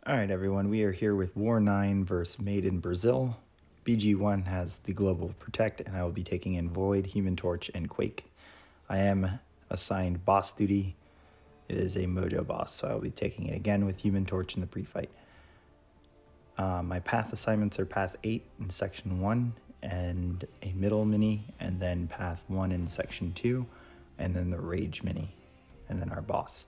Alright everyone, we are here with War 9 versus Made in Brazil. BG1 has the Global Protect, and I will be taking in Void, Human Torch, and Quake. I am assigned boss duty. It is a Mojo boss, so I will be taking it again with Human Torch in the pre-fight. My path assignments are Path 8 in Section 1, and a middle mini, and then Path 1 in Section 2, and then the Rage mini, and then our boss.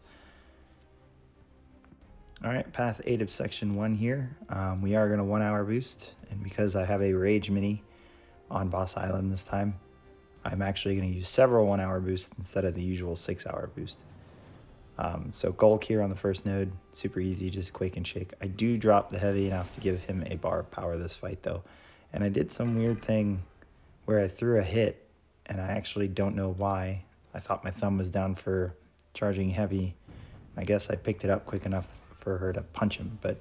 Alright, Path 8 of Section 1 here. We are going to 1 hour boost, and because I have a Rage mini on Boss Island this time, I'm actually going to use several 1 hour boosts instead of the usual 6 hour boost. So Golk here on the first node, super easy, just Quake and Shake. I do drop the heavy enough to give him a bar of power this fight though, and I did some weird thing where I threw a hit, and I actually don't know why. I thought my thumb was down for charging heavy. I guess I picked it up quick enough for her to punch him, but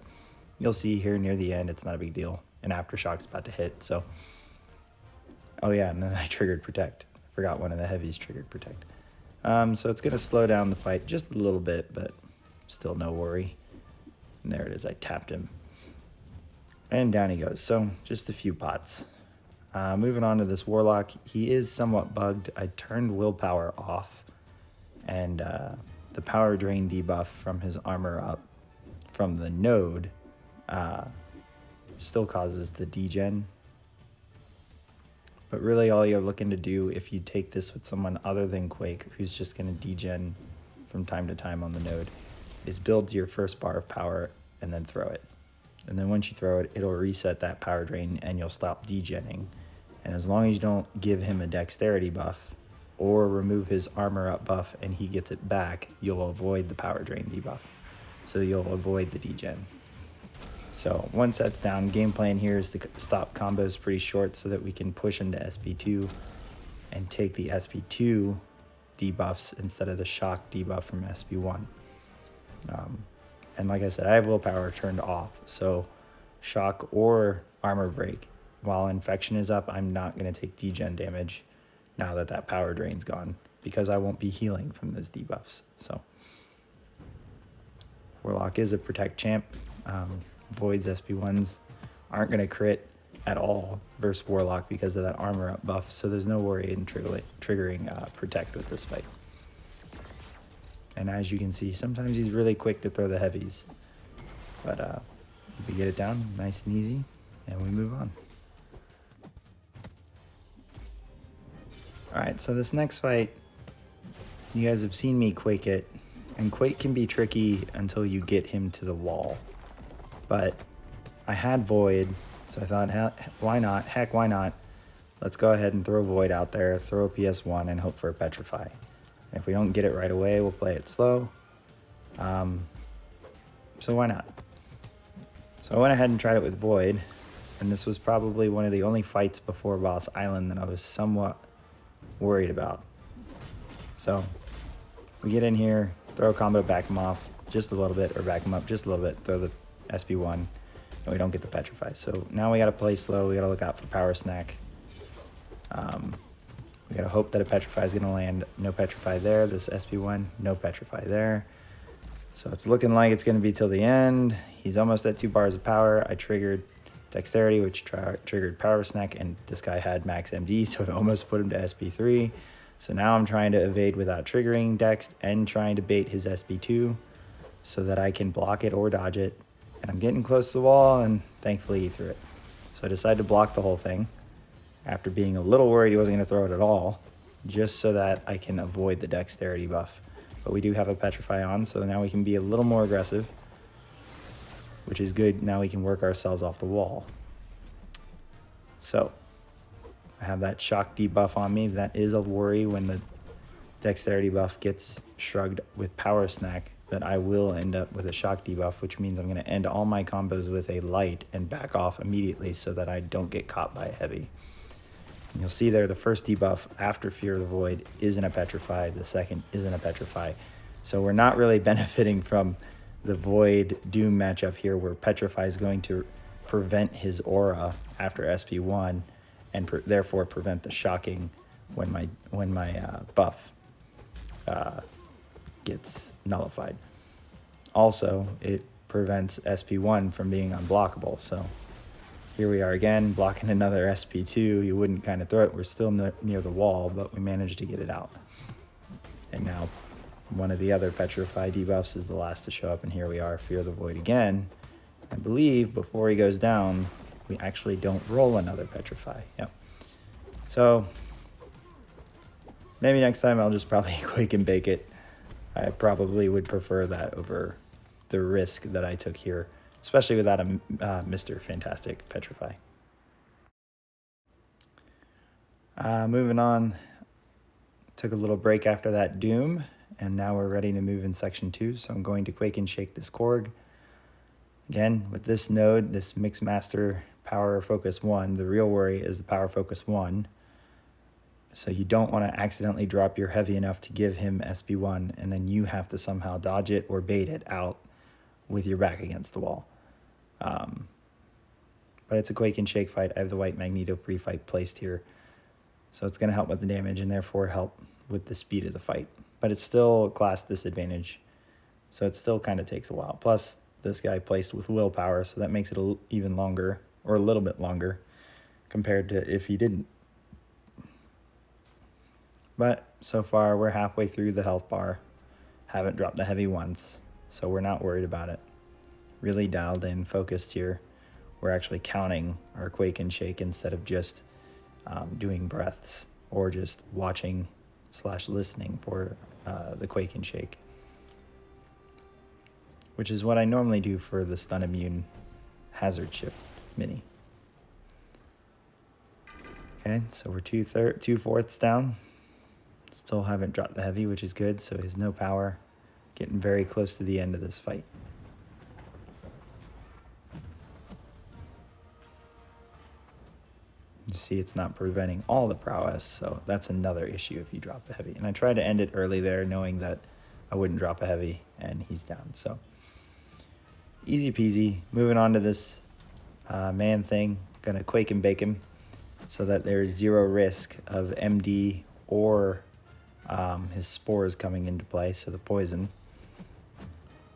you'll see here near the end it's not a big deal, and Aftershock's about to hit. So oh yeah, and then I triggered Protect. I forgot one of the heavies triggered Protect. So it's gonna slow down the fight just a little bit, but still no worry. And there it is, I tapped him and down he goes. So just a few pots. Moving on to this Warlock, he is somewhat bugged. I turned willpower off, and the power drain debuff from his armor up from the node still causes the degen. But really all you're looking to do if you take this with someone other than Quake, who's just going to degen from time to time on the node, is build your first bar of power and then throw it. And then once you throw it, it'll reset that power drain and you'll stop degenning. And as long as you don't give him a dexterity buff or remove his armor up buff and he gets it back, you'll avoid the power drain debuff. So you'll avoid the degen. So once that's down, game plan here is to stop combos pretty short so that we can push into SP2 and take the SP2 debuffs instead of the shock debuff from SP1. And like I said, I have willpower turned off, so shock or armor break while infection is up, I'm not going to take degen damage now that that power drain's gone, because I won't be healing from those debuffs. So Warlock is a Protect champ. Voids SP1s aren't going to crit at all versus Warlock because of that armor up buff, so there's no worry in triggering Protect with this fight. And as you can see, sometimes he's really quick to throw the heavies, but we get it down nice and easy, and we move on. Alright, so this next fight, you guys have seen me Quake it, and Quake can be tricky until you get him to the wall. But I had Void, so I thought, why not? Heck, why not? Let's go ahead and throw Void out there, throw a PS1, and hope for a Petrify. And if we don't get it right away, we'll play it slow. So why not? So I went ahead and tried it with Void, and this was probably one of the only fights before Boss Island that I was somewhat worried about. So we get in here, throw a combo, back him off just a little bit, or back him up just a little bit, throw the SP1, and we don't get the Petrify. So now we gotta play slow, we gotta look out for Power Snack. We gotta hope that a Petrify is gonna land. No Petrify there, this SP1, no Petrify there. So it's looking like it's gonna be till the end. He's almost at 2 bars of power. I triggered Dexterity, which triggered Power Snack, and this guy had max MD, so it almost put him to SP3. So now I'm trying to evade without triggering Dex and trying to bait his SP2 so that I can block it or dodge it. And I'm getting close to the wall, and thankfully he threw it. So I decided to block the whole thing after being a little worried he wasn't going to throw it at all, just so that I can avoid the Dexterity buff. But we do have a Petrify on, so now we can be a little more aggressive, which is good. Now we can work ourselves off the wall. So I have that shock debuff on me. That is a worry when the Dexterity buff gets shrugged with Power Snack, that I will end up with a shock debuff, which means I'm going to end all my combos with a light and back off immediately so that I don't get caught by a heavy. And you'll see there the first debuff after Fear of the Void isn't a Petrify, the second isn't a Petrify. So we're not really benefiting from the Void Doom matchup here, where Petrify is going to prevent his aura after SP1 and therefore prevent the shocking when my buff gets nullified. Also, it prevents SP1 from being unblockable. So here we are again, blocking another SP2. You wouldn't kind of throw it. We're still near the wall, but we managed to get it out. And now one of the other Petrify debuffs is the last to show up, and here we are, Fear the Void again. I believe before he goes down, we actually don't roll another Petrify. Yep. So maybe next time I'll just probably Quake and Bake it. I probably would prefer that over the risk that I took here, especially without a Mr. Fantastic Petrify. Moving on, took a little break after that Doom, and now we're ready to move in section 2. So I'm going to Quake and Shake this Korg. Again, with this node, this Mixmaster Power Focus 1, the real worry is the Power Focus 1. So you don't want to accidentally drop your heavy enough to give him SB1, and then you have to somehow dodge it or bait it out with your back against the wall. But it's a Quake and Shake fight. I have the white Magneto pre-fight placed here. So it's going to help with the damage and therefore help with the speed of the fight. But it's still a class disadvantage. So it still kind of takes a while. Plus, this guy placed with willpower, so that makes it even longer, or a little bit longer, compared to if he didn't. But so far, we're halfway through the health bar. Haven't dropped the heavy once, so we're not worried about it. Really dialed in, focused here. We're actually counting our Quake and Shake instead of just doing breaths or just watching / listening for the Quake and Shake, which is what I normally do for the stun immune hazard shift mini. Okay, so we're 2/4 down. Still haven't dropped the heavy, which is good, so he's no power. Getting very close to the end of this fight. You see it's not preventing all the prowess, so that's another issue if you drop a heavy. And I tried to end it early there, knowing that I wouldn't drop a heavy, and he's down. So easy peasy. Moving on to this Manthing. Gonna Quake and Bake him so that there's zero risk of MD or his spores coming into play, so the poison.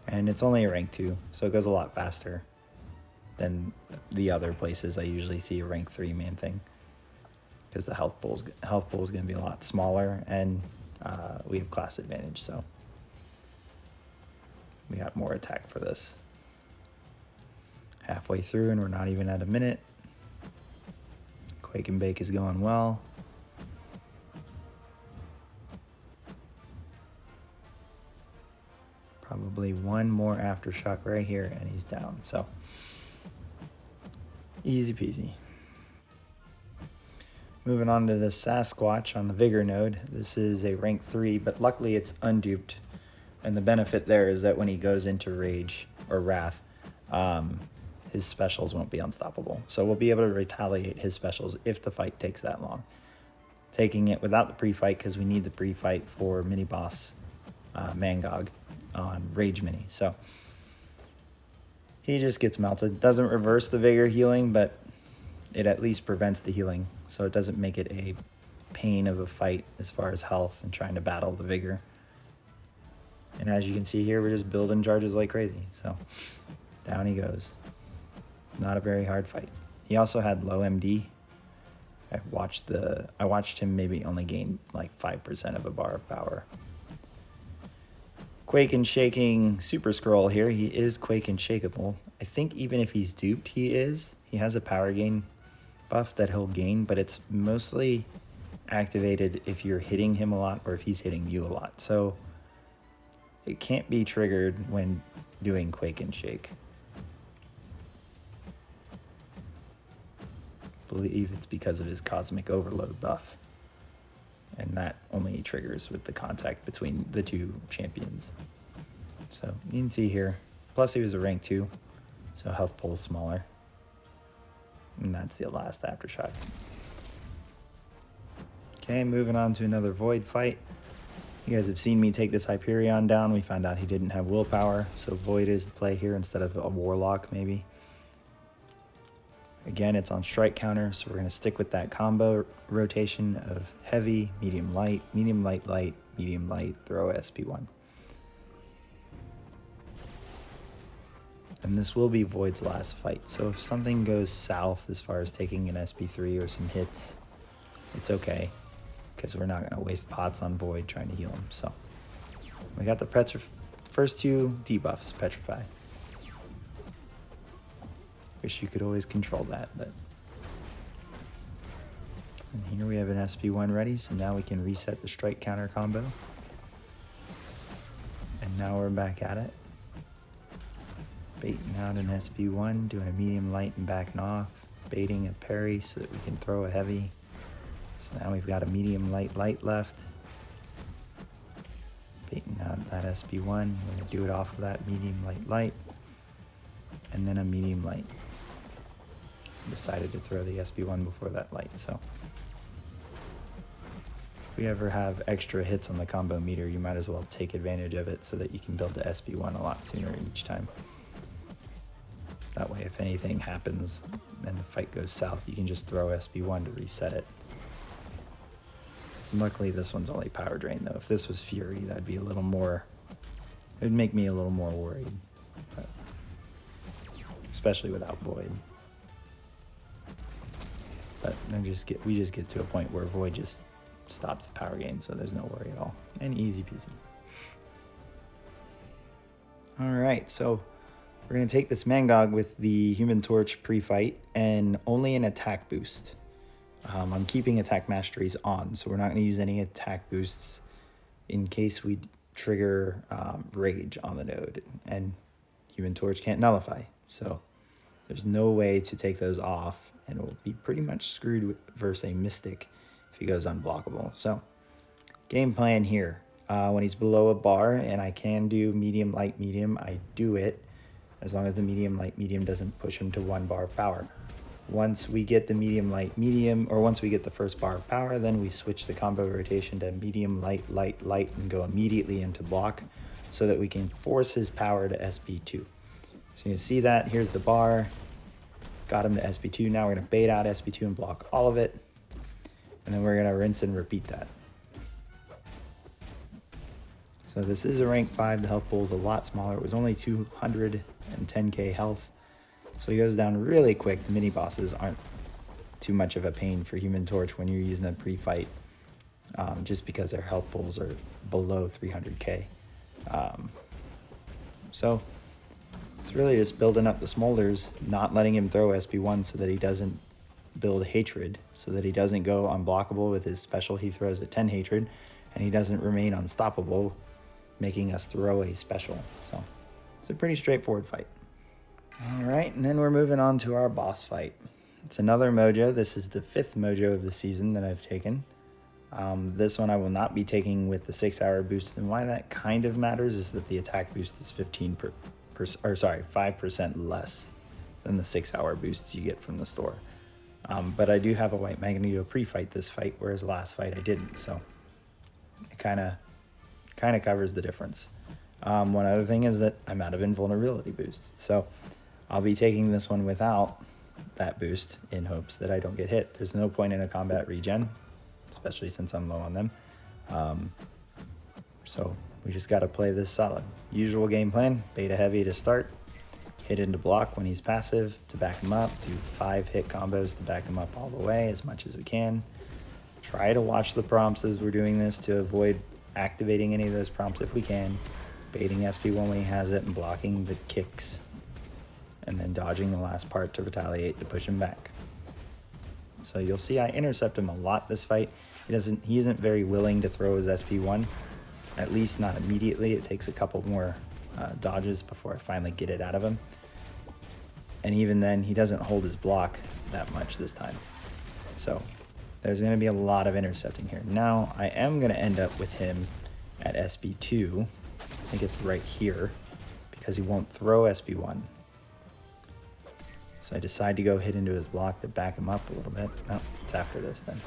And it's only a rank 2, so it goes a lot faster than the other places I usually see a rank 3 Manthing, because the health pool is going to be a lot smaller, and we have class advantage, so we got more attack for this. Halfway through, and we're not even at a minute. Quake and Bake is going well. Probably one more aftershock right here, and he's down. So easy peasy. Moving on to the Sasquatch on the Vigor node. This is a rank 3, but luckily it's unduped. And the benefit there is that when he goes into Rage or Wrath, his specials won't be unstoppable. So we'll be able to retaliate his specials if the fight takes that long. Taking it without the pre-fight, because we need the pre-fight for mini-boss Mangog on Rage Mini. So he just gets melted. Doesn't reverse the Vigor healing, but it at least prevents the healing. So it doesn't make it a pain of a fight as far as health and trying to battle the Vigor. And as you can see here, we're just building charges like crazy. So down he goes. Not a very hard fight. He also had low MD. I watched him maybe only gain like 5% of a bar of power. Quake and Shaking Super Skrull here. He is Quake and Shakeable. I think even if he's duped, he is. He has a power gain buff that he'll gain, but it's mostly activated if you're hitting him a lot or if he's hitting you a lot. So it can't be triggered when doing Quake and Shake. I believe it's because of his Cosmic Overload buff. And that only triggers with the contact between the two champions. So you can see here. Plus he was a rank 2, so health pool is smaller. And that's the last aftershock. Okay, moving on to another Void fight. You guys have seen me take this Hyperion down. We found out he didn't have willpower, so Void is the play here instead of a Warlock maybe. Again, it's on strike counter, so we're going to stick with that combo rotation of heavy, medium, light, medium, light, throw SP1. And this will be Void's last fight. So if something goes south as far as taking an SP3 or some hits, it's okay. Because we're not going to waste pots on Void trying to heal him. So we got the first two debuffs, Petrify. Wish you could always control that, but... And here we have an SP1 ready, so now we can reset the strike counter combo. And now we're back at it. Baiting out an SP1, doing a medium light and backing off. Baiting a parry so that we can throw a heavy. So now we've got a medium light left. Baiting out that SP1, we're going to do it off of that medium light. And then a medium light. Decided to throw the SP1 before that light, so if we ever have extra hits on the combo meter, you might as well take advantage of it so that you can build the SP1 a lot sooner each time. That way, if anything happens and the fight goes south, you can just throw SP1 to reset it. Luckily, this one's only power drain, though. If this was Fury, that'd be a little more... It would make me a little more worried. But especially without Void. But then we just get to a point where Void just stops the power gain, so there's no worry at all. And easy peasy. Alright, so we're going to take this Mangog with the Human Torch pre-fight and only an attack boost. I'm keeping attack masteries on, so we're not going to use any attack boosts in case we trigger Rage on the node. And Human Torch can't nullify, so there's no way to take those off. And we'll be pretty much screwed versus a Mystic if he goes unblockable. So, game plan here. When he's below a bar and I can do medium, light, medium, I do it. As long as the medium, light, medium doesn't push him to 1 bar of power. Once we get the medium, light, medium, or once we get the first bar of power, then we switch the combo rotation to medium, light, light, light, and go immediately into block so that we can force his power to SP2. So you can see that. Here's the bar. Got him to SP2. Now we're going to bait out SP2 and block all of it. And then we're going to rinse and repeat that. So this is a rank 5. The health pool is a lot smaller. It was only 210k health. So he goes down really quick. The mini bosses aren't too much of a pain for Human Torch when you're using a pre-fight. Just because their health pools are below 300k. So it's really just building up the smolders, not letting him throw SP1 so that he doesn't build hatred, so that he doesn't go unblockable with his special. He throws a 10 hatred, and he doesn't remain unstoppable, making us throw a special. So it's a pretty straightforward fight. All right, and then we're moving on to our boss fight. It's another Mojo. This is the 5th Mojo of the season that I've taken. This one I will not be taking with the 6-hour boost, and why that kind of matters is that the attack boost is 5% less than the 6-hour boosts you get from the store. But I do have a White Magneto pre-fight this fight, whereas last fight I didn't, so it kind of covers the difference. One other thing is that I'm out of invulnerability boosts, so I'll be taking this one without that boost in hopes that I don't get hit. There's no point in a combat regen, especially since I'm low on them. So we just got to play this solid. Usual game plan, beta heavy to start, hit into block when he's passive to back him up, do 5 hit combos to back him up all the way as much as we can. Try to watch the prompts as we're doing this to avoid activating any of those prompts if we can. Baiting SP1 when he has it and blocking the kicks. And then dodging the last part to retaliate to push him back. So you'll see I intercept him a lot this fight. He isn't very willing to throw his SP1. At least not immediately. It takes a couple more dodges before I finally get it out of him. And even then, he doesn't hold his block that much this time. So there's going to be a lot of intercepting here. Now, I am going to end up with him at SP2. I think it's right here, because he won't throw SP1. So I decide to go hit into his block to back him up a little bit. No, it's after this then.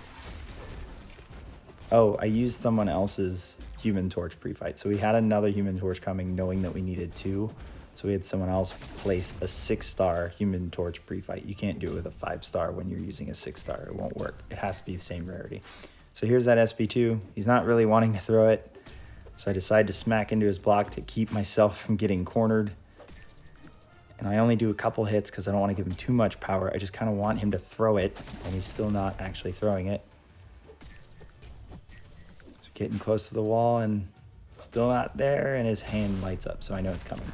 Oh, I used someone else's Human Torch pre-fight. So we had another Human Torch coming knowing that we needed 2. So we had someone else place a 6-star Human Torch pre-fight. You can't do it with a 5-star when you're using a 6-star. It won't work. It has to be the same rarity. So here's that SP2. He's not really wanting to throw it. So I decide to smack into his block to keep myself from getting cornered. And I only do a couple hits because I don't want to give him too much power. I just kind of want him to throw it, and he's still not actually throwing it. So getting close to the wall and still not there, and his hand lights up, so I know it's coming.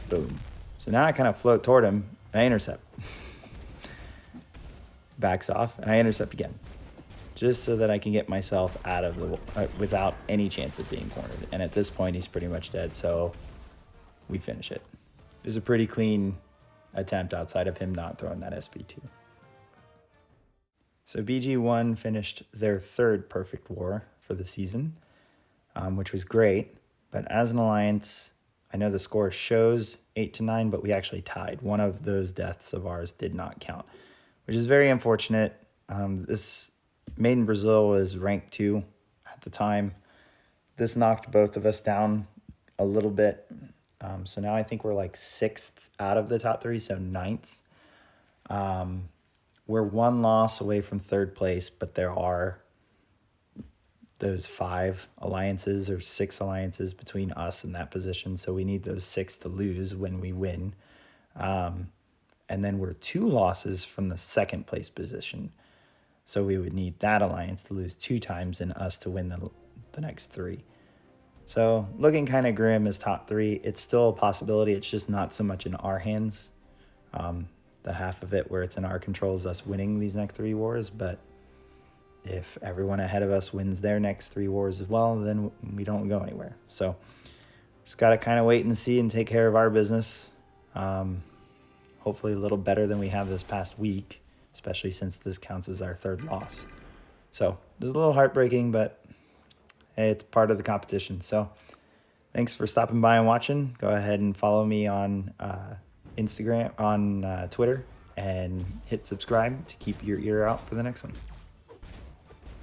Boom. So now I kind of float toward him, and I intercept. Backs off, and I intercept again. Just so that I can get myself out of the without any chance of being cornered. And at this point, he's pretty much dead, so we finish it. It was a pretty clean attempt outside of him not throwing that SP2. So BG1 finished their third perfect war for the season, which was great. But as an alliance, I know the score shows 8-9, but we actually tied. One of those deaths of ours did not count, which is very unfortunate. This Made in Brazil was ranked 2 at the time. This knocked both of us down a little bit. So now I think we're like 6th out of the top 3, so 9th. We're 1 loss away from 3rd place, but there are those 5 alliances or 6 alliances between us and that position. So we need those 6 to lose when we win. And then we're 2 losses from the 2nd place position. So we would need that alliance to lose 2 times and us to win the next 3. So looking kind of grim as top 3. It's still a possibility. It's just not so much in our hands. The half of it where it's in our control is us winning these next 3 wars. But if everyone ahead of us wins their next 3 wars as well, then we don't go anywhere. So just got to kind of wait and see and take care of our business. Hopefully a little better than we have this past week, especially since this counts as our 3rd loss. So it was a little heartbreaking, but hey, it's part of the competition. So thanks for stopping by and watching. Go ahead and follow me on Instagram, on Twitter, and hit subscribe to keep your ear out for the next one.